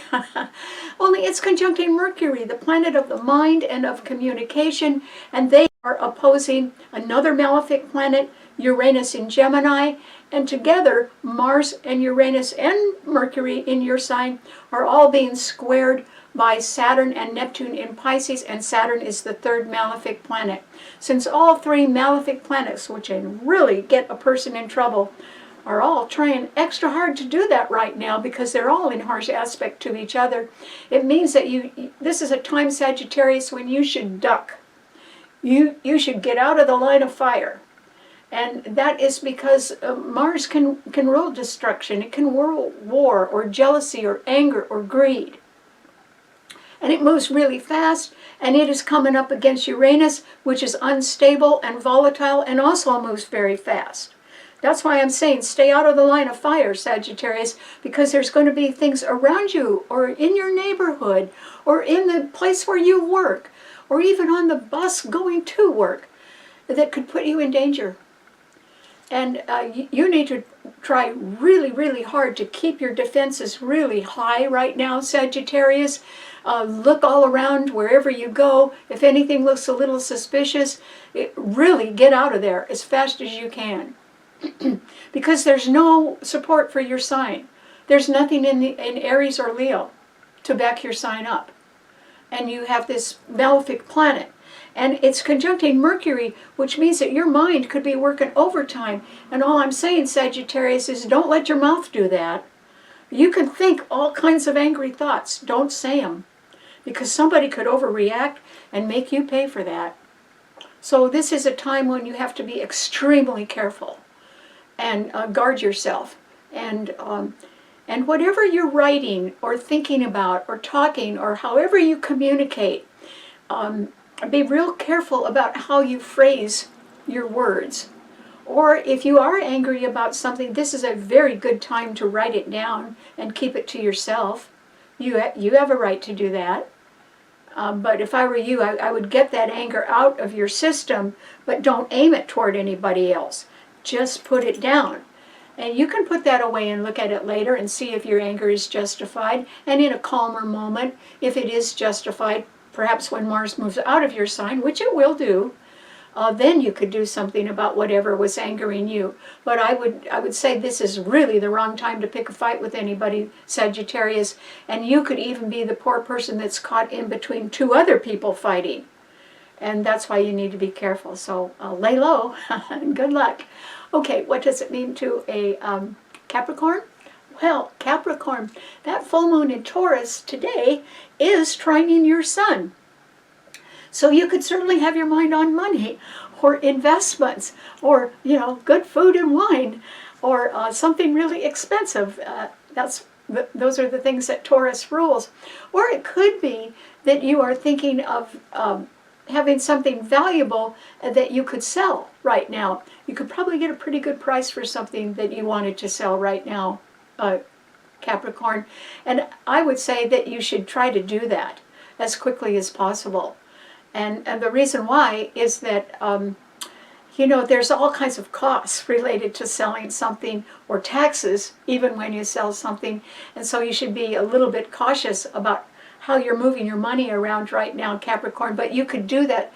Only it's conjuncting Mercury, the planet of the mind and of communication, and they are opposing another malefic planet, Uranus in Gemini, and together Mars and Uranus and Mercury in your sign are all being squared by Saturn and Neptune in Pisces, and Saturn is the third malefic planet. Since all three malefic planets, which can really get a person in trouble, are all trying extra hard to do that right now because they're all in harsh aspect to each other, it means that this is a time, Sagittarius, when you should duck. You should get out of the line of fire. And that is because Mars can rule destruction. It can rule war or jealousy or anger or greed. And it moves really fast, and it is coming up against Uranus, which is unstable and volatile and also moves very fast. That's why I'm saying stay out of the line of fire, Sagittarius, because there's going to be things around you or in your neighborhood or in the place where you work or even on the bus going to work that could put you in danger. And you need to try really, really hard to keep your defenses really high right now, Sagittarius. Look all around wherever you go. If anything looks a little suspicious, really get out of there as fast as you can. Because there's no support for your sign. There's nothing in Aries or Leo to back your sign up. And you have this malefic planet. And it's conjuncting Mercury, which means that your mind could be working overtime. And all I'm saying, Sagittarius, is don't let your mouth do that. You can think all kinds of angry thoughts. Don't say them. Because somebody could overreact and make you pay for that. So this is a time when you have to be extremely careful and guard yourself. And whatever you're writing or thinking about or talking or however you communicate, be real careful about how you phrase your words. Or if you are angry about something, this is a very good time to write it down and keep it to yourself. You have a right to do that. But if I were you, I would get that anger out of your system, but don't aim it toward anybody else. Just put it down. And you can put that away and look at it later and see if your anger is justified. And in a calmer moment, if it is justified, perhaps when Mars moves out of your sign, which it will do, then you could do something about whatever was angering you. But I would say this is really the wrong time to pick a fight with anybody, Sagittarius. And you could even be the poor person that's caught in between two other people fighting. And that's why you need to be careful. So lay low and good luck. Okay, what does it mean to a Capricorn? Well, Capricorn, that full moon in Taurus today is trining your sun. So you could certainly have your mind on money or investments or, good food and wine or something really expensive. Those are the things that Taurus rules. Or it could be that you are thinking of having something valuable that you could sell right now. You could probably get a pretty good price for something that you wanted to sell right now, Capricorn. And I would say that you should try to do that as quickly as possible. And the reason why is that, there's all kinds of costs related to selling something, or taxes, even when you sell something. And so you should be a little bit cautious about how you're moving your money around right now, Capricorn. But you could do that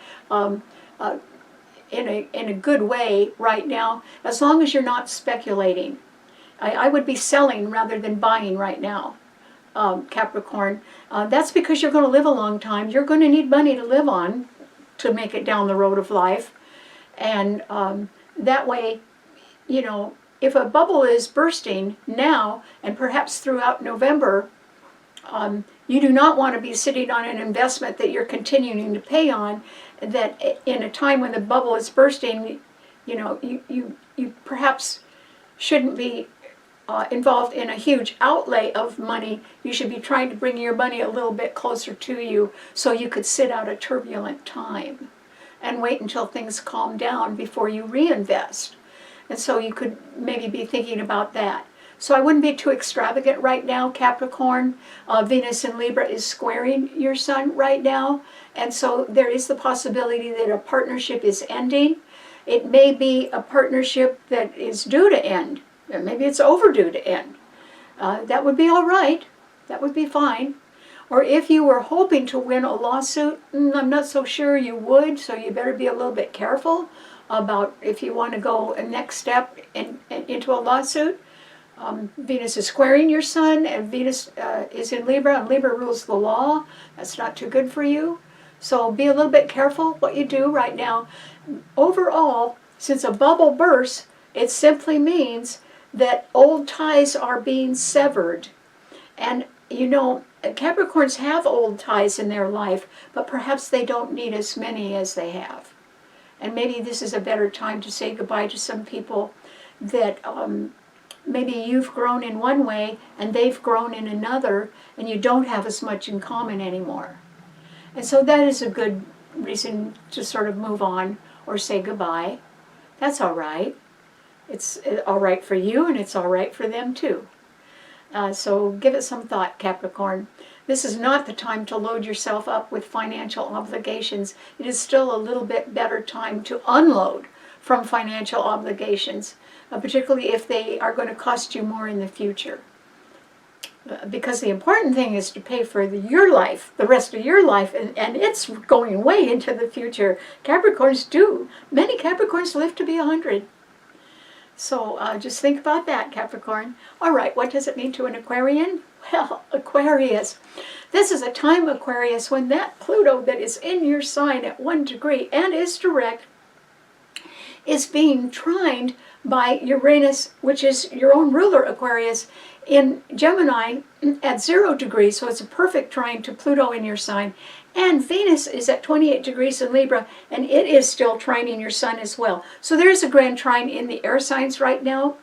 in a good way right now, as long as you're not speculating. I would be selling rather than buying right now. Capricorn. That's because you're going to live a long time. You're going to need money to live on to make it down the road of life. And that way, if a bubble is bursting now and perhaps throughout November, you do not want to be sitting on an investment that you're continuing to pay on, that in a time when the bubble is bursting, you perhaps shouldn't be involved in a huge outlay of money. You should be trying to bring your money a little bit closer to you so you could sit out a turbulent time and wait until things calm down before you reinvest. And so you could maybe be thinking about that. So I wouldn't be too extravagant right now, Capricorn. Venus in Libra is squaring your sun right now. And so there is the possibility that a partnership is ending. It may be a partnership that is due to end. Maybe it's overdue to end. That would be all right. That would be fine. Or if you were hoping to win a lawsuit, I'm not so sure you would, so you better be a little bit careful about if you want to go a next step into a lawsuit. Venus is squaring your sun, and Venus is in Libra, and Libra rules the law. That's not too good for you. So be a little bit careful what you do right now. Overall, since a bubble bursts, it simply means that old ties are being severed. And Capricorns have old ties in their life, but perhaps they don't need as many as they have. And maybe this is a better time to say goodbye to some people that maybe you've grown in one way and they've grown in another, and you don't have as much in common anymore. And so that is a good reason to sort of move on or say goodbye. That's all right. It's all right for you, and it's all right for them too. So give it some thought, Capricorn. This is not the time to load yourself up with financial obligations. It is still a little bit better time to unload from financial obligations, particularly if they are going to cost you more in the future. Because the important thing is to pay for your life, the rest of your life, and it's going way into the future. Capricorns do. Many Capricorns live to be 100. So just think about that, Capricorn. All right, what does it mean to an Aquarian? Well, Aquarius. This is a time, Aquarius, when that Pluto that is in your sign at 1 degree and is direct is being trined by Uranus, which is your own ruler, Aquarius, in Gemini at 0 degrees. So it's a perfect trine to Pluto in your sign. And Venus is at 28 degrees in Libra, and it is still trining your sun as well. So there's a grand trine in the air signs right now,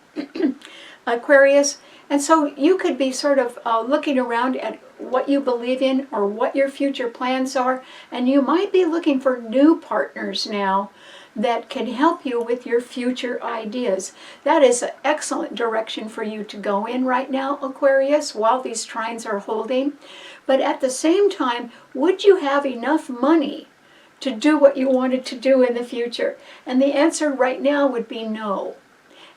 Aquarius. And so you could be sort of looking around at what you believe in or what your future plans are, and you might be looking for new partners now that can help you with your future ideas. That is an excellent direction for you to go in right now, Aquarius, while these trines are holding. But at the same time, would you have enough money to do what you wanted to do in the future? And the answer right now would be no.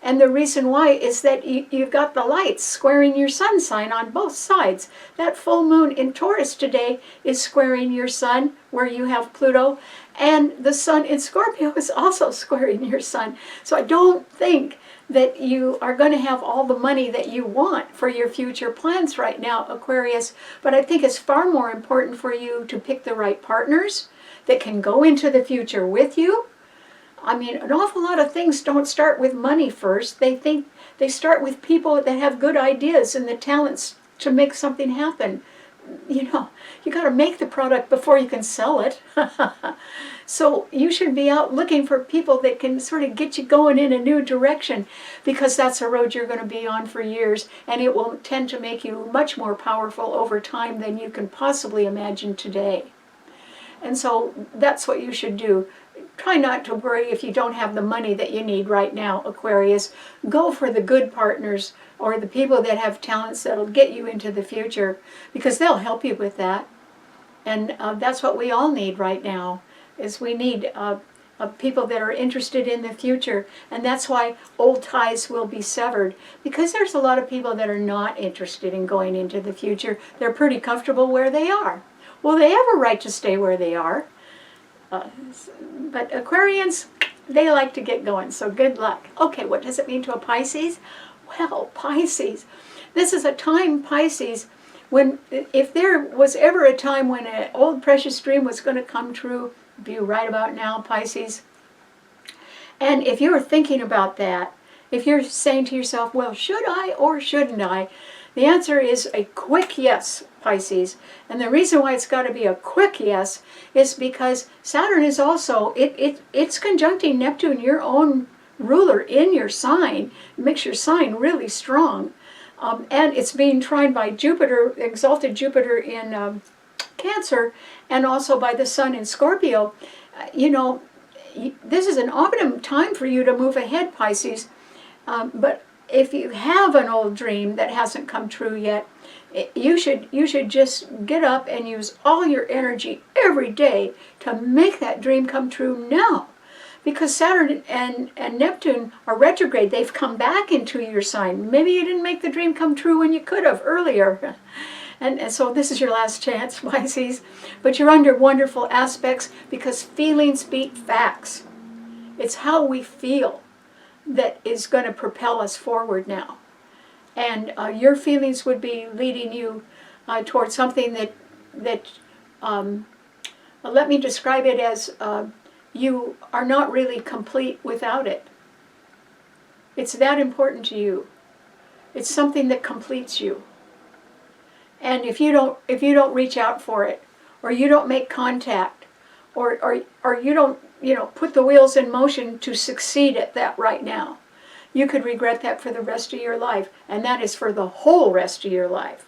And the reason why is that you've got the lights squaring your sun sign on both sides. That full moon in Taurus today is squaring your sun, where you have Pluto, and the sun in Scorpio is also squaring your sun. So I don't think that you are going to have all the money that you want for your future plans right now, Aquarius. But I think it's far more important for you to pick the right partners that can go into the future with you. I mean, an awful lot of things don't start with money first. They start with people that have good ideas and the talents to make something happen. You know, you got to make the product before you can sell it. So you should be out looking for people that can sort of get you going in a new direction, because that's a road you're going to be on for years, and it will tend to make you much more powerful over time than you can possibly imagine today. And so that's what you should do. Try not to worry if you don't have the money that you need right now, Aquarius. Go for the good partners, or the people that have talents that'll get you into the future, because they'll help you with that. And that's what we all need right now, is we need people that are interested in the future. And that's why old ties will be severed, because there's a lot of people that are not interested in going into the future. They're pretty comfortable where they are. Well, they have a right to stay where they are. But Aquarians, they like to get going, so good luck. Okay, what does it mean to a Pisces? Well, Pisces, this is a time, Pisces, when, if there was ever a time when an old precious dream was going to come true, it'd be right about now, Pisces. And if you're thinking about that, if you're saying to yourself, well, should I or shouldn't I? The answer is a quick yes, Pisces. And the reason why it's got to be a quick yes is because Saturn is also, it's conjuncting Neptune, your own ruler, in your sign. It makes your sign really strong. And it's being trined by Jupiter, exalted Jupiter in Cancer, and also by the Sun in Scorpio. You know, this is an optimum time for you to move ahead, Pisces. But if you have an old dream that hasn't come true yet, you should just get up and use all your energy every day to make that dream come true now. Because Saturn and Neptune are retrograde. They've come back into your sign. Maybe you didn't make the dream come true when you could have earlier. And so this is your last chance, Pisces. But you're under wonderful aspects, because feelings beat facts. It's how we feel that is going to propel us forward now. And your feelings would be leading you towards something that let me describe it as you are not really complete without it. It's that important to you. It's something that completes you. And if you don't reach out for it, or you don't make contact, or you don't put the wheels in motion to succeed at that right now, you could regret that for the rest of your life, and that is for the whole rest of your life.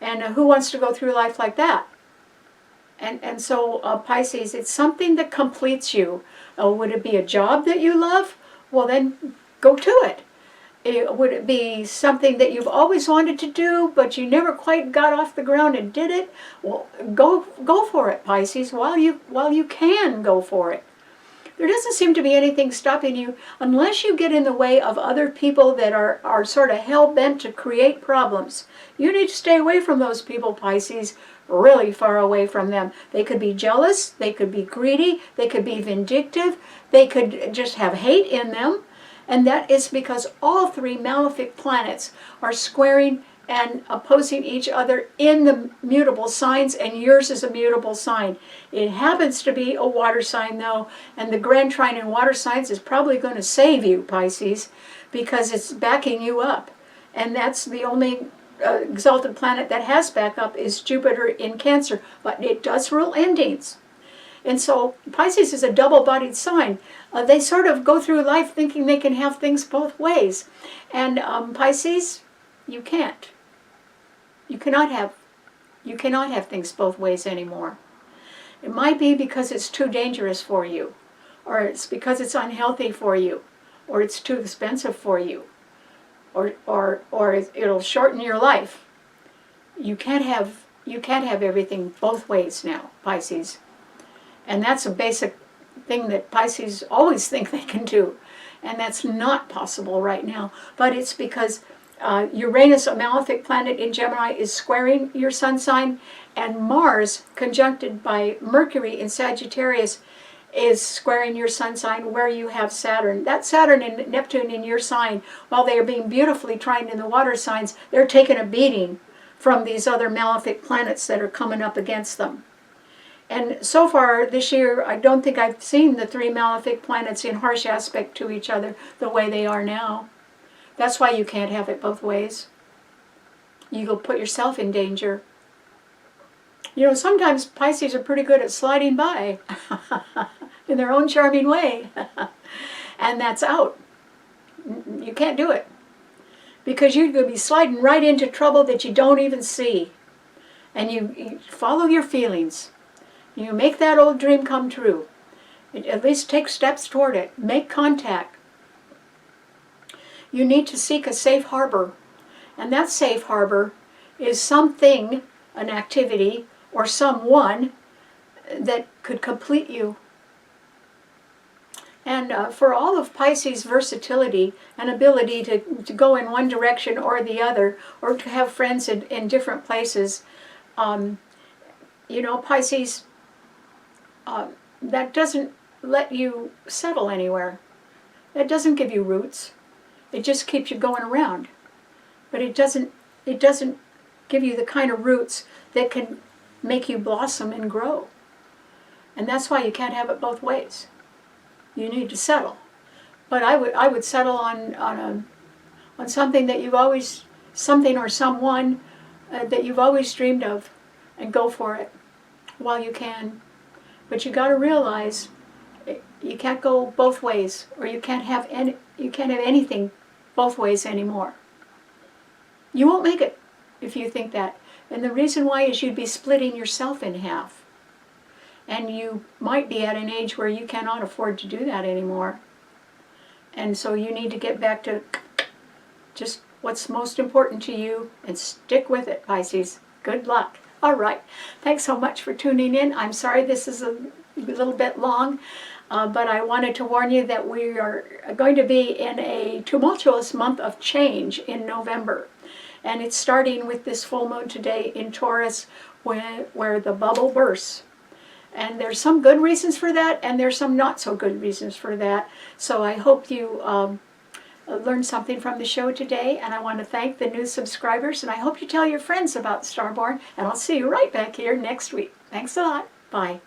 And who wants to go through life like that? And so Pisces, it's something that completes you. Would it be a job that you love? Well, then go to it. Would it be something that you've always wanted to do, but you never quite got off the ground and did it? Well, go for it, Pisces, while you can go for it. There doesn't seem to be anything stopping you, unless you get in the way of other people that are sort of hell-bent to create problems. You need to stay away from those people, Pisces, really far away from them. They could be jealous, they could be greedy, they could be vindictive, they could just have hate in them. And that is because all three malefic planets are squaring and opposing each other in the mutable signs, and yours is a mutable sign. It happens to be a water sign, though, and the grand trine in water signs is probably going to save you, Pisces, because it's backing you up. And that's the only exalted planet that has backup is Jupiter in Cancer, but it does rule endings. And so Pisces is a double-bodied sign. They sort of go through life thinking they can have things both ways. And Pisces, you can't. You cannot have things both ways anymore. It might be because it's too dangerous for you, or it's because it's unhealthy for you, or it's too expensive for you, or it'll shorten your life. You can't have everything both ways now, Pisces. And that's a basic thing that Pisces always think they can do. And that's not possible right now. But it's because Uranus, a malefic planet in Gemini, is squaring your sun sign, and Mars, conjuncted by Mercury in Sagittarius, is squaring your sun sign where you have Saturn. That Saturn and Neptune in your sign, while they are being beautifully trined in the water signs, they're taking a beating from these other malefic planets that are coming up against them. And so far this year, I don't think I've seen the 3 malefic planets in harsh aspect to each other the way they are now. That's why you can't have it both ways. You'll put yourself in danger. You know, sometimes Pisces are pretty good at sliding by in their own charming way. And that's out. You can't do it. Because you're going to be sliding right into trouble that you don't even see. And you follow your feelings. You make that old dream come true. At least take steps toward it. Make contact. You need to seek a safe harbor. And that safe harbor is something, an activity, or someone that could complete you. And for all of Pisces' versatility and ability to go in one direction or the other, or to have friends in different places, you know, Pisces, that doesn't let you settle anywhere. That doesn't give you roots. It just keeps you going around. But it doesn't give you the kind of roots that can make you blossom and grow. And that's why you can't have it both ways. You need to settle. But I would settle on something that you've always, something or someone that you've always dreamed of, and go for it while you can. But you got to realize you can't go both ways, or you can't have anything both ways anymore. You won't make it if you think that. And the reason why is you'd be splitting yourself in half. And you might be at an age where you cannot afford to do that anymore. And so you need to get back to just what's most important to you and stick with it, Pisces. Good luck. All right. Thanks so much for tuning in. I'm sorry this is a little bit long, but I wanted to warn you that we are going to be in a tumultuous month of change in November. And it's starting with this full moon today in Taurus, where the bubble bursts. And there's some good reasons for that, and there's some not so good reasons for that. So I hope you learned something from the show today, and I want to thank the new subscribers, and I hope you tell your friends about STARBORN, and I'll see you right back here next week. Thanks a lot. Bye.